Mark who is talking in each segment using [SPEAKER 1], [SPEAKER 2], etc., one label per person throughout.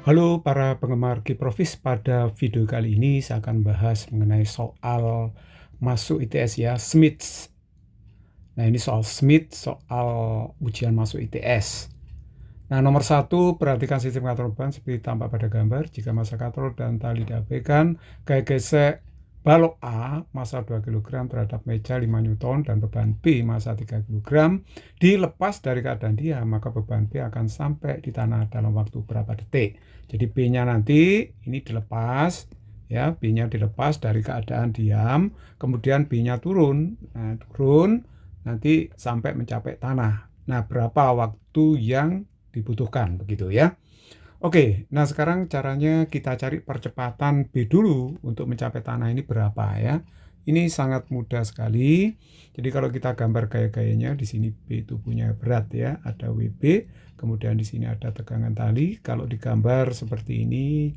[SPEAKER 1] Halo para penggemar Kiprofis, pada video kali ini saya akan bahas mengenai soal masuk ITS ya, SMITS. Nah ini soal SMITS, soal ujian masuk ITS. Nah nomor 1, perhatikan sistem katrol ban seperti tampak pada gambar. Jika massa katrol dan tali diabaikan, gaya gesek balok A massa 2 kg terhadap meja 5 Newton dan beban B massa 3 kg dilepas dari keadaan diam, maka beban B akan sampai di tanah dalam waktu berapa detik. Jadi B-nya nanti ini dilepas ya, B-nya dilepas dari keadaan diam, kemudian B-nya turun. Nah, turun nanti sampai mencapai tanah. Nah, berapa waktu yang dibutuhkan begitu ya. Oke, nah sekarang caranya kita cari percepatan B dulu untuk mencapai tanah ini berapa ya. Ini sangat mudah sekali. Jadi kalau kita gambar gaya-gayanya, di sini B itu punya berat ya, ada WB, kemudian di sini ada tegangan tali. Kalau digambar seperti ini,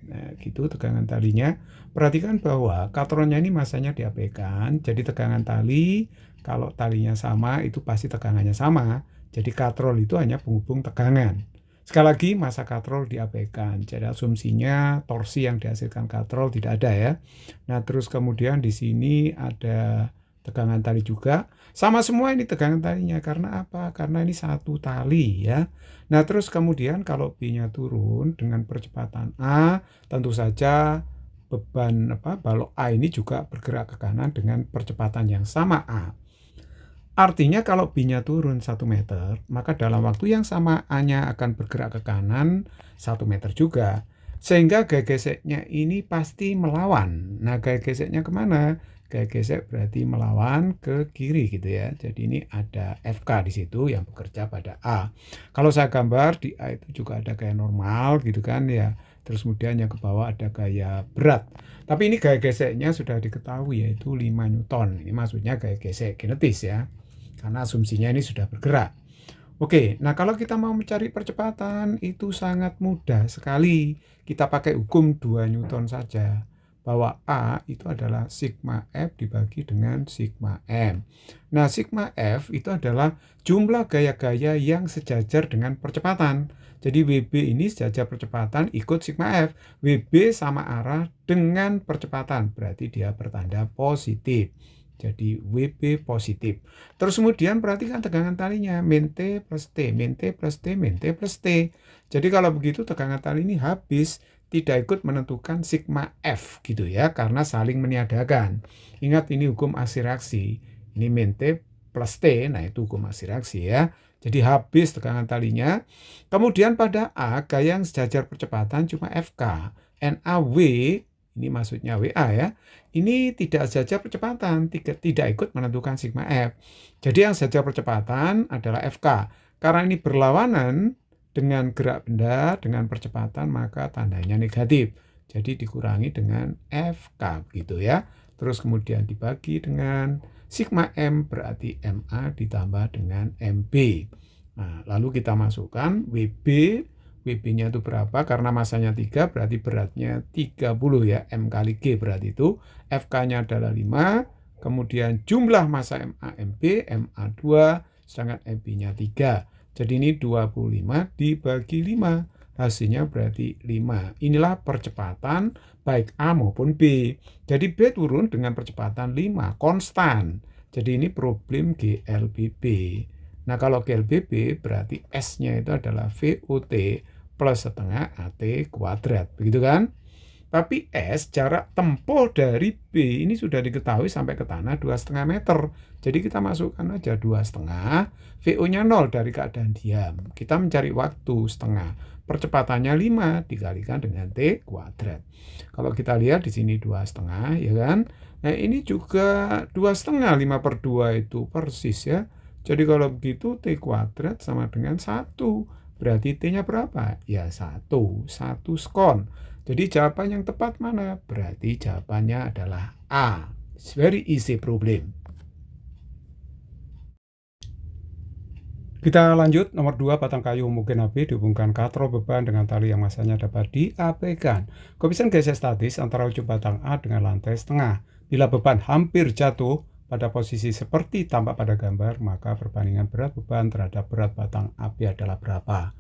[SPEAKER 1] nah gitu tegangan talinya. Perhatikan bahwa katronnya ini masanya diabaikan, jadi tegangan tali, kalau talinya sama itu pasti tegangannya sama. Jadi katrol itu hanya penghubung tegangan. Sekali lagi, massa katrol diabaikan. Jadi asumsinya torsi yang dihasilkan katrol tidak ada ya. Nah, terus kemudian di sini ada tegangan tali juga. Sama semua ini tegangan talinya. Karena apa? Karena ini satu tali ya. Nah, terus kemudian kalau B-nya turun dengan percepatan A, tentu saja beban balok A ini juga bergerak ke kanan dengan percepatan yang sama A. Artinya kalau B-nya turun 1 meter, maka dalam waktu yang sama A-nya akan bergerak ke kanan 1 meter juga. Sehingga gaya geseknya ini pasti melawan. Nah, gaya geseknya kemana? Gaya gesek berarti melawan ke kiri gitu ya. Jadi ini ada FK di situ yang bekerja pada A. Kalau saya gambar di A itu juga ada gaya normal gitu kan ya. Terus kemudian yang ke bawah ada gaya berat. Tapi ini gaya geseknya sudah diketahui yaitu 5 Newton. Ini maksudnya gaya gesek kinetis ya. Karena asumsinya ini sudah bergerak. Oke, nah kalau kita mau mencari percepatan itu sangat mudah sekali. Kita pakai hukum 2 Newton saja. Bahwa A itu adalah sigma F dibagi dengan sigma M. Nah, sigma F itu adalah jumlah gaya-gaya yang sejajar dengan percepatan. Jadi WB ini sejajar percepatan ikut sigma F. WB sama arah dengan percepatan, berarti dia bertanda positif. Jadi WB positif. Terus kemudian perhatikan tegangan talinya, min T plus T, min T plus T, min T plus T. Jadi kalau begitu tegangan tali ini habis, tidak ikut menentukan sigma F gitu ya, karena saling meniadakan. Ingat ini hukum aksi reaksi. Ini min T plus T, nah itu hukum aksi reaksi ya. Jadi habis tegangan talinya. Kemudian pada A, gaya yang sejajar percepatan cuma FK. NAW, ini maksudnya WA ya. Ini tidak sejajar percepatan, tidak ikut menentukan sigma F. Jadi yang sejajar percepatan adalah FK. Karena ini berlawanan dengan gerak benda dengan percepatan, maka tandanya negatif. Jadi dikurangi dengan FK gitu ya. Terus kemudian dibagi dengan sigma M, berarti MA ditambah dengan MB. Nah, lalu kita masukkan WB. WB-nya itu berapa? Karena masanya 3 berarti beratnya 30 ya. M kali G berarti itu. FK-nya adalah 5. Kemudian jumlah massa MA MB, MA2, sedangkan MB-nya 3. Jadi ini 25 dibagi 5. Hasilnya berarti 5. Inilah percepatan baik A maupun B. Jadi B turun dengan percepatan 5, konstan. Jadi ini problem GLBB. Nah kalau GLBB berarti S-nya itu adalah VOT plus setengah AT kuadrat, begitu kan? Tapi S, jarak tempuh dari B ini sudah diketahui sampai ke tanah 2,5 meter. Jadi kita masukkan aja 2,5, VO-nya 0 dari keadaan diam. Kita mencari waktu setengah. Percepatannya 5 dikalikan dengan T kuadrat. Kalau kita lihat di sini 2,5 ya kan? Nah ini juga 2,5, 5 per 2 itu persis ya. Jadi kalau begitu T kuadrat sama dengan 1. Berarti T-nya berapa? Ya 1 skon. Jadi jawaban yang tepat mana? Berarti jawabannya adalah A. It's very easy problem. Kita lanjut, nomor 2, batang kayu mungkin AB dihubungkan katrol beban dengan tali yang masanya dapat diabaikan. Koefisien gesek statis antara ujung batang A dengan lantai setengah. Bila beban hampir jatuh pada posisi seperti tampak pada gambar, maka perbandingan berat beban terhadap berat batang AB adalah berapa?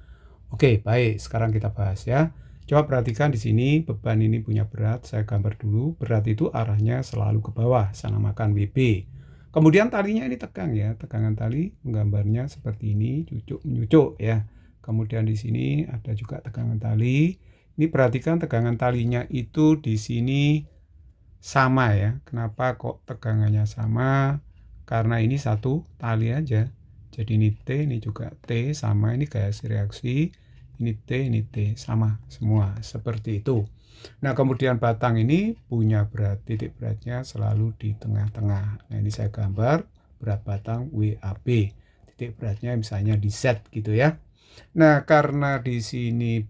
[SPEAKER 1] Oke, baik. Sekarang kita bahas ya. Coba perhatikan di sini beban ini punya berat. Saya gambar dulu. Berat itu arahnya selalu ke bawah. Saya namakan WB. Kemudian talinya ini tegang ya. Tegangan tali menggambarnya seperti ini, cucuk menyucuk ya. Kemudian di sini ada juga tegangan tali. Ini perhatikan tegangan talinya itu di sini sama ya. Kenapa kok tegangannya sama? Karena ini satu tali aja. Jadi ini T, ini juga T, sama. Ini garis reaksi. Ini T, sama semua. Seperti itu. Nah, kemudian batang ini punya berat. Titik beratnya selalu di tengah-tengah. Nah, ini saya gambar berat batang WAB. Titik beratnya misalnya di Z gitu ya. Nah, karena di sini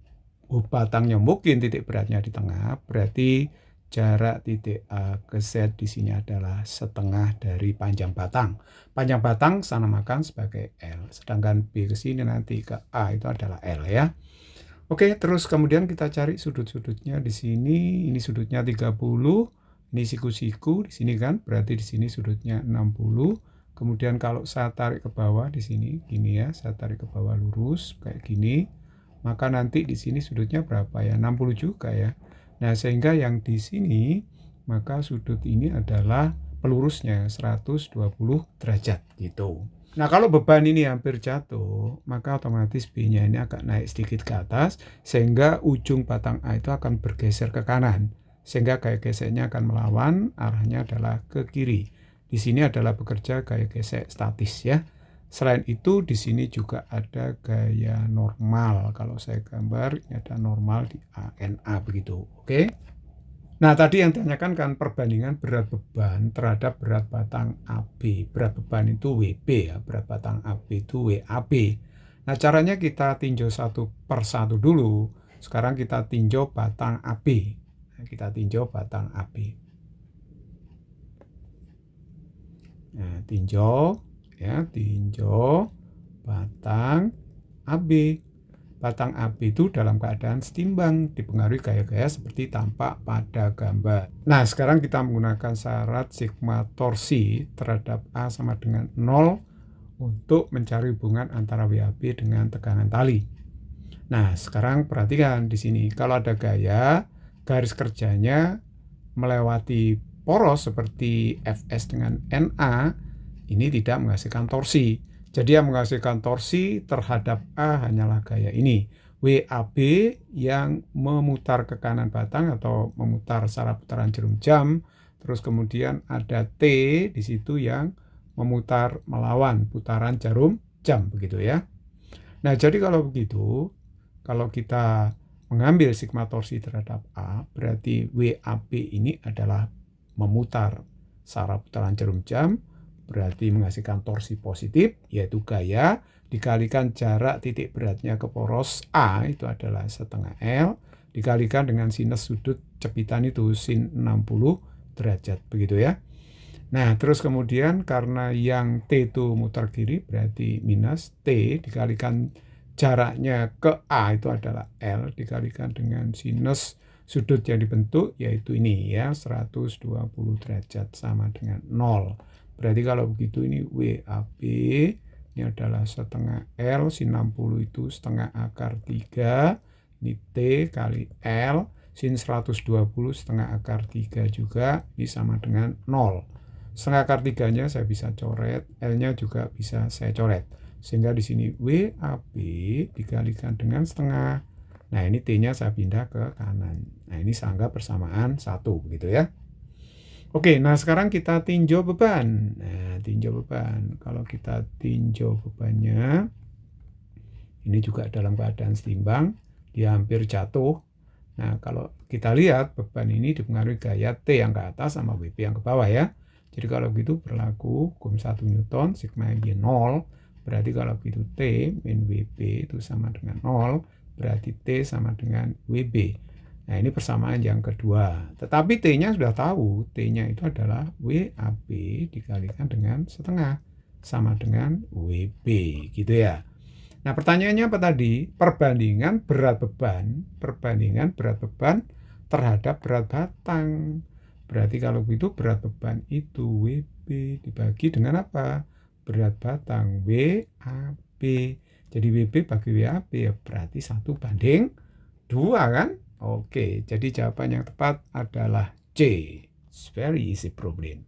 [SPEAKER 1] batangnya mungkin titik beratnya di tengah, berarti jarak titik A ke Z di sini adalah setengah dari panjang batang. Panjang batang saya namakan sebagai L, sedangkan B ke sini nanti ke A itu adalah L ya. Oke, terus kemudian kita cari sudut-sudutnya di sini. Ini sudutnya 30, ini siku-siku di sini kan, berarti di sini sudutnya 60. Kemudian kalau saya tarik ke bawah di sini, gini ya, saya tarik ke bawah lurus kayak gini, maka nanti di sini sudutnya berapa ya? 60 juga ya. Nah, sehingga yang di sini, maka sudut ini adalah pelurusnya 120 derajat gitu. Nah, kalau beban ini hampir jatuh, maka otomatis B-nya ini agak naik sedikit ke atas, sehingga ujung batang A itu akan bergeser ke kanan. Sehingga gaya geseknya akan melawan, arahnya adalah ke kiri. Di sini adalah bekerja gaya gesek statis ya. Selain itu di sini juga ada gaya normal. Kalau saya gambar ini ada normal di ANA begitu. Oke. Nah, tadi yang ditanyakan kan perbandingan berat beban terhadap berat batang AB. Berat beban itu WB ya, berat batang AB itu WAB. Nah, caranya kita tinjau satu per satu dulu. Sekarang kita tinjau batang AB. Nah, kita tinjau batang AB. Nah, tinjau batang AB. Batang AB itu dalam keadaan setimbang, dipengaruhi gaya-gaya seperti tampak pada gambar. Nah, sekarang kita menggunakan syarat sigma torsi terhadap A sama dengan 0 untuk mencari hubungan antara WAB dengan tegangan tali. Nah, sekarang perhatikan di sini, kalau ada gaya, garis kerjanya melewati poros seperti Fs dengan Na, ini tidak menghasilkan torsi. Jadi yang menghasilkan torsi terhadap A hanyalah gaya ini. WAB yang memutar ke kanan batang atau memutar secara putaran jarum jam. Terus kemudian ada T di situ yang memutar melawan putaran jarum jam begitu ya. Nah, jadi kalau begitu, kalau kita mengambil sigma torsi terhadap A, berarti WAB ini adalah memutar secara putaran jarum jam, berarti menghasilkan torsi positif, yaitu gaya, dikalikan jarak titik beratnya ke poros A, itu adalah setengah L, dikalikan dengan sinus sudut cepitan itu, sin 60 derajat, begitu ya. Nah, terus kemudian karena yang T itu mutar kiri, berarti minus T, dikalikan jaraknya ke A itu adalah L, dikalikan dengan sinus sudut yang dibentuk, yaitu ini ya, 120 derajat sama dengan 0. Berarti kalau begitu ini WAB ini adalah setengah L, sin 60 itu setengah akar 3, ini T kali L, sin 120 setengah akar 3 juga, ini sama dengan 0. Setengah akar 3-nya saya bisa coret, L-nya juga bisa saya coret. Sehingga di sini WAB dikalikan dengan setengah. Nah, ini T-nya saya pindah ke kanan. Nah, ini saya anggap persamaan 1 begitu ya. Oke, nah sekarang kita tinjau beban. Nah, tinjau beban. Kalau kita tinjau bebannya, ini juga dalam keadaan setimbang, dia hampir jatuh. Nah, kalau kita lihat beban ini dipengaruhi gaya T yang ke atas sama WB yang ke bawah ya. Jadi kalau begitu berlaku hukum 1 Newton, sigma Y 0, berarti kalau begitu T min WB itu sama dengan 0, berarti T sama dengan WB. Nah, ini persamaan yang kedua. Tetapi T-nya sudah tahu, T-nya itu adalah WAB dikalikan dengan setengah, sama dengan WB, gitu ya. Nah, pertanyaannya apa tadi? Perbandingan berat beban terhadap berat batang. Berarti kalau begitu berat beban itu WB dibagi dengan apa? Berat batang WAB. Jadi WB bagi WAB ya berarti 1:2 kan? Oke, jadi jawaban yang tepat adalah C. It's very easy problem.